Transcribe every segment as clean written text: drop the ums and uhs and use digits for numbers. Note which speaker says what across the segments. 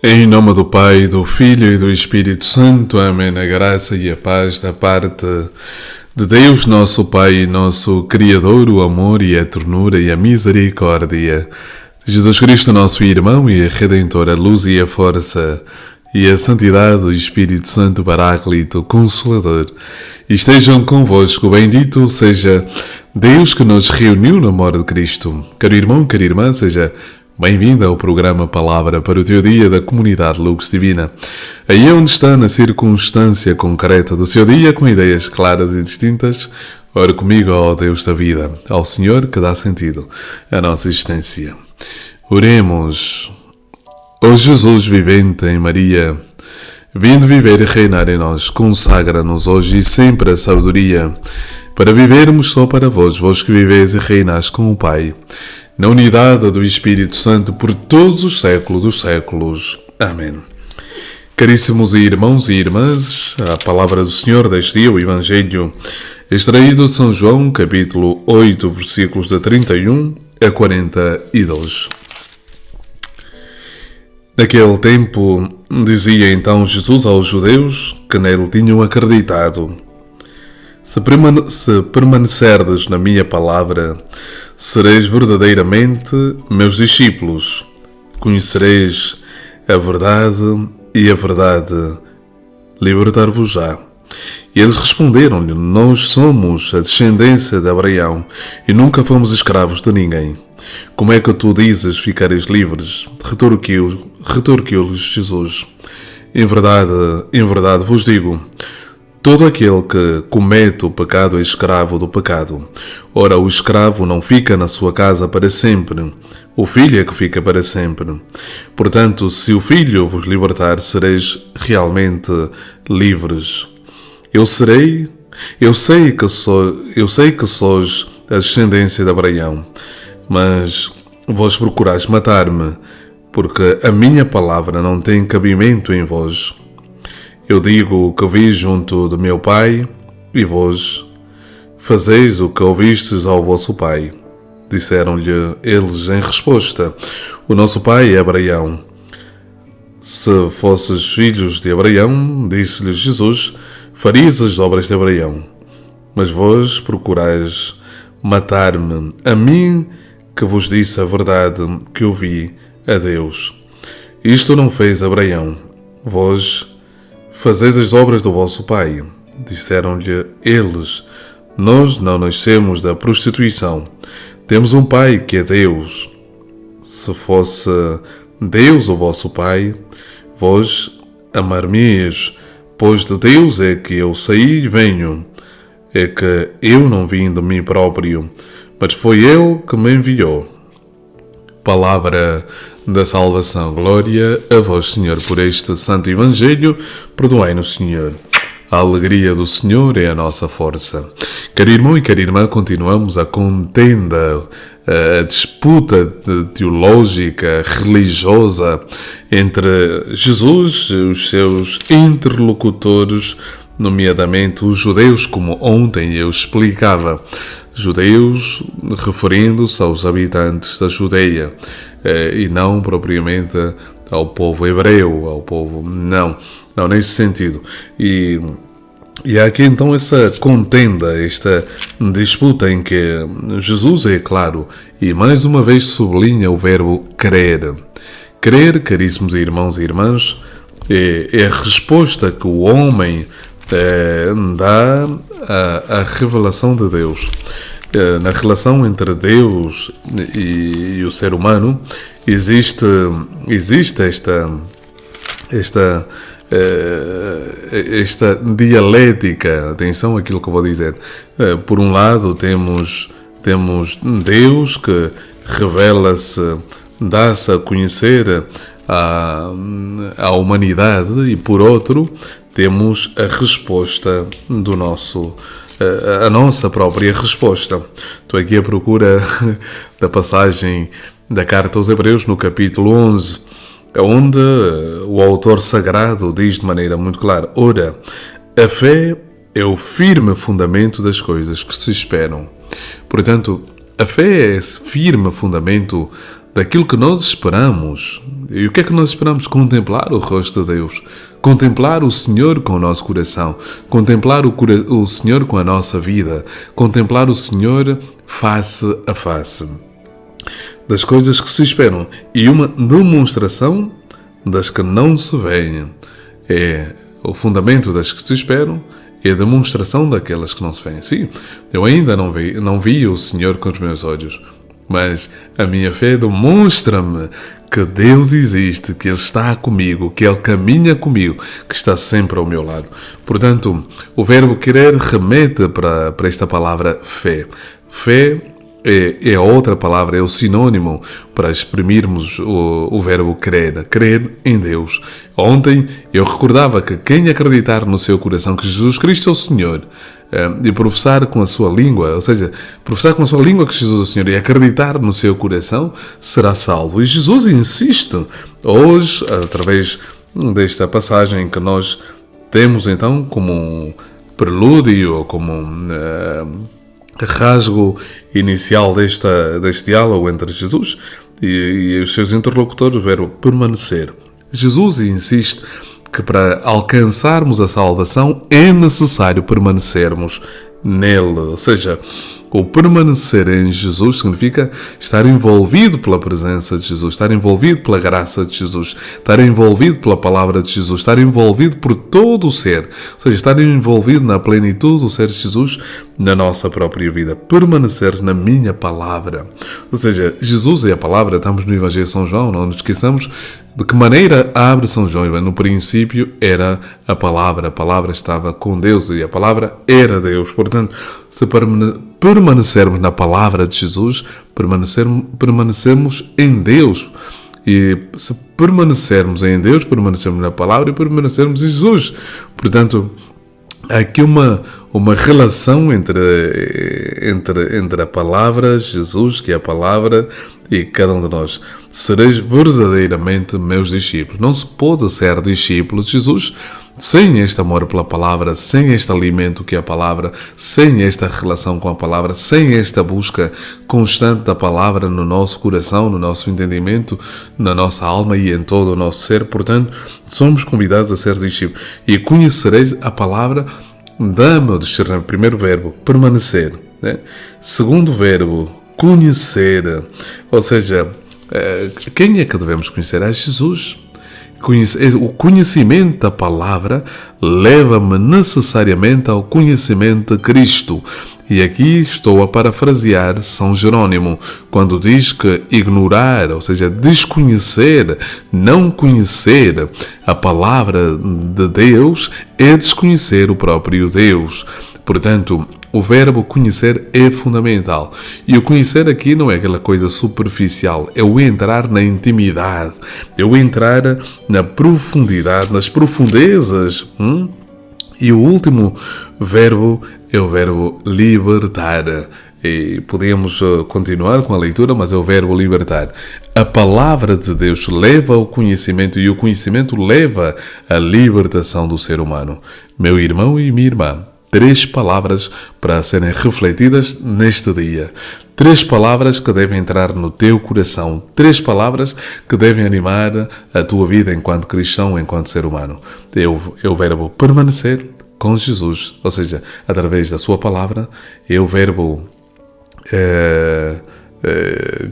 Speaker 1: Em nome do Pai, do Filho e do Espírito Santo. Amém. A graça e a paz da parte de Deus, nosso Pai, nosso Criador, o amor e a ternura e a misericórdia de Jesus Cristo, nosso irmão e Redentor, a luz e a força e a santidade do Espírito Santo Paráclito, Consolador. E estejam convosco, bendito seja Deus que nos reuniu no amor de Cristo. Caro irmão, cara irmã, seja bem-vindo ao programa Palavra para o teu dia da comunidade Lux Divina. Aí onde está na circunstância concreta do seu dia, com ideias claras e distintas, ora comigo, ó Deus da vida, ao Senhor que dá sentido à nossa existência. Oremos. Ó Jesus vivente em Maria, vindo viver e reinar em nós, consagra-nos hoje e sempre a sabedoria, para vivermos só para vós, vós que viveis e reinais com o Pai, na unidade do Espírito Santo por todos os séculos dos séculos. Amém. Caríssimos irmãos e irmãs, a palavra do Senhor deste dia, o Evangelho, extraído de São João, capítulo 8, versículos de 31 a 42. Naquele tempo, dizia então Jesus aos judeus que nele tinham acreditado: Se permanecerdes na minha palavra, sereis verdadeiramente meus discípulos. Conhecereis a verdade e a verdade libertar-vos-á. E eles responderam-lhe: Nós somos a descendência de Abraão e nunca fomos escravos de ninguém. Como é que tu dizes ficareis livres? Retorquiu-lhes Jesus: Em verdade vos digo, todo aquele que comete o pecado é escravo do pecado. Ora, o escravo não fica na sua casa para sempre. O filho é que fica para sempre. Portanto, se o filho vos libertar, sereis realmente livres. Eu sei que sois a descendência de Abraão, mas vós procurais matar-me, porque a minha palavra não tem cabimento em vós. Eu digo o que vi junto de meu pai, e vós fazeis o que ouvistes ao vosso pai. Disseram-lhe eles em resposta: O nosso pai é Abraão. Se fosses filhos de Abraão, disse-lhes Jesus, farias as obras de Abraão. Mas vós procurais matar-me, a mim que vos disse a verdade que ouvi a Deus. Isto não fez Abraão. Vós fazeis as obras do vosso pai. Disseram-lhe eles: Nós não nascemos da prostituição. Temos um pai que é Deus. Se fosse Deus o vosso pai, vós amar-me-eis, pois de Deus é que eu saí e venho. É que eu não vim de mim próprio, mas foi Ele que me enviou. Palavra da salvação. Glória a vós, Senhor, por este santo Evangelho. Perdoai-nos, Senhor. A alegria do Senhor é a nossa força. Caro irmão e cara irmã, continuamos a contenda, a disputa teológica, religiosa entre Jesus e os seus interlocutores, nomeadamente os judeus, como ontem eu explicava. Judeus referindo-se aos habitantes da Judeia e não propriamente ao povo hebreu, ao povo... Não, nesse sentido. E há aqui então essa contenda, esta disputa em que Jesus é claro e mais uma vez sublinha o verbo crer. Crer, caríssimos irmãos e irmãs, é a resposta que o homem dá à revelação de Deus. Na relação entre Deus e o ser humano existe esta dialética. Atenção àquilo que eu vou dizer. Por um lado temos Deus que revela-se, dá-se a conhecer à humanidade, e por outro temos a resposta do a nossa própria resposta. Estou aqui à procura da passagem da carta aos Hebreus no capítulo 11, onde o autor sagrado diz de maneira muito clara: Ora, a fé é o firme fundamento das coisas que se esperam. Portanto, a fé é esse firme fundamento daquilo que nós esperamos. E o que é que nós esperamos? Contemplar o rosto de Deus. Contemplar o Senhor com o nosso coração. Contemplar o Senhor com a nossa vida. Contemplar o Senhor face a face. Das coisas que se esperam. E uma demonstração das que não se veem. É o fundamento das que se esperam e a demonstração daquelas que não se veem. Sim, eu ainda não vi o Senhor com os meus olhos. Mas a minha fé demonstra-me que Deus existe, que Ele está comigo, que Ele caminha comigo, que está sempre ao meu lado. Portanto, o verbo querer remete para esta palavra fé. Fé é a outra palavra, é o sinônimo para exprimirmos o verbo crer. Crer em Deus. Ontem eu recordava que quem acreditar no seu coração que Jesus Cristo é o Senhor e professar com a sua língua, ou seja, professar com a sua língua que Jesus é o Senhor e acreditar no seu coração, será salvo. E Jesus insiste hoje, através desta passagem que nós temos então como um prelúdio, como rasgo inicial deste diálogo entre Jesus e os seus interlocutores, o verbo permanecer. Jesus insiste que para alcançarmos a salvação é necessário permanecermos nele. Ou seja, o permanecer em Jesus significa estar envolvido pela presença de Jesus, estar envolvido pela graça de Jesus, estar envolvido pela palavra de Jesus, estar envolvido por todo o ser. Ou seja, estar envolvido na plenitude do ser de Jesus na nossa própria vida. Permanecer na minha palavra. Ou seja, Jesus é a palavra. Estamos no Evangelho de São João, não nos esqueçamos de que maneira abre São João. No princípio era a palavra estava com Deus e a palavra era Deus. Portanto, se permanecermos na palavra de Jesus, permanecemos em Deus. E se permanecermos em Deus, permanecermos na palavra e permanecermos em Jesus. Portanto, há aqui uma relação entre a palavra, Jesus, que é a palavra, e cada um de nós. Sereis verdadeiramente meus discípulos. Não se pode ser discípulo de Jesus sem este amor pela palavra, sem este alimento que é a palavra, sem esta relação com a palavra, sem esta busca constante da palavra no nosso coração, no nosso entendimento, na nossa alma e em todo o nosso ser. Portanto, somos convidados a ser discípulos. E conhecereis a palavra. Dá-me o discernimento. Primeiro verbo, permanecer. Né? Segundo verbo, conhecer. Ou seja, quem é que devemos conhecer? É Jesus. O conhecimento da palavra leva-me necessariamente ao conhecimento de Cristo. E aqui estou a parafrasear São Jerônimo, quando diz que ignorar, ou seja, desconhecer, não conhecer a palavra de Deus é desconhecer o próprio Deus. Portanto, o verbo conhecer é fundamental. E o conhecer aqui não é aquela coisa superficial, é o entrar na intimidade, é o entrar na profundidade, nas profundezas. E o último verbo é o verbo libertar. E podemos continuar com a leitura, mas é o verbo libertar. A palavra de Deus leva ao conhecimento e o conhecimento leva à libertação do ser humano. Meu irmão e minha irmã, 3 palavras para serem refletidas neste dia. 3 palavras que devem entrar no teu coração. 3 palavras que devem animar a tua vida enquanto cristão, enquanto ser humano. É o verbo permanecer com Jesus, ou seja, através da sua palavra. É o verbo...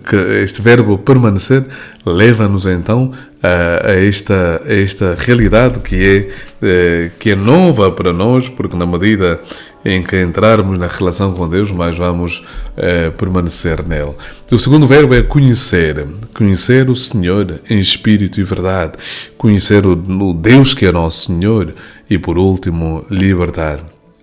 Speaker 1: que este verbo permanecer leva-nos então a esta realidade que é nova para nós, porque na medida em que entrarmos na relação com Deus, mais vamos permanecer nele. O segundo verbo é conhecer o Senhor em espírito e verdade, conhecer o Deus que é nosso Senhor e, por último, libertar.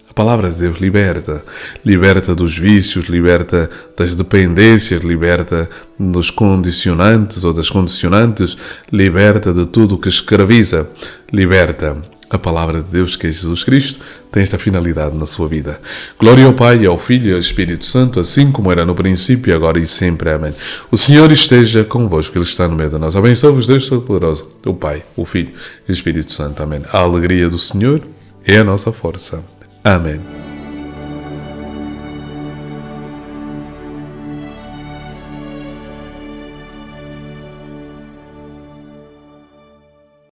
Speaker 1: A palavra de Deus liberta dos vícios, liberta das dependências, liberta dos condicionantes ou das condicionantes, liberta de tudo o que escraviza, liberta. A palavra de Deus, que é Jesus Cristo, tem esta finalidade na sua vida. Glória ao Pai, ao Filho e ao Espírito Santo, assim como era no princípio, agora e sempre. Amém. O Senhor esteja convosco, Ele está no meio de nós. Abençoe-vos, Deus Todo-Poderoso, o Pai, o Filho e o Espírito Santo. Amém. A alegria do Senhor é a nossa força. Amém.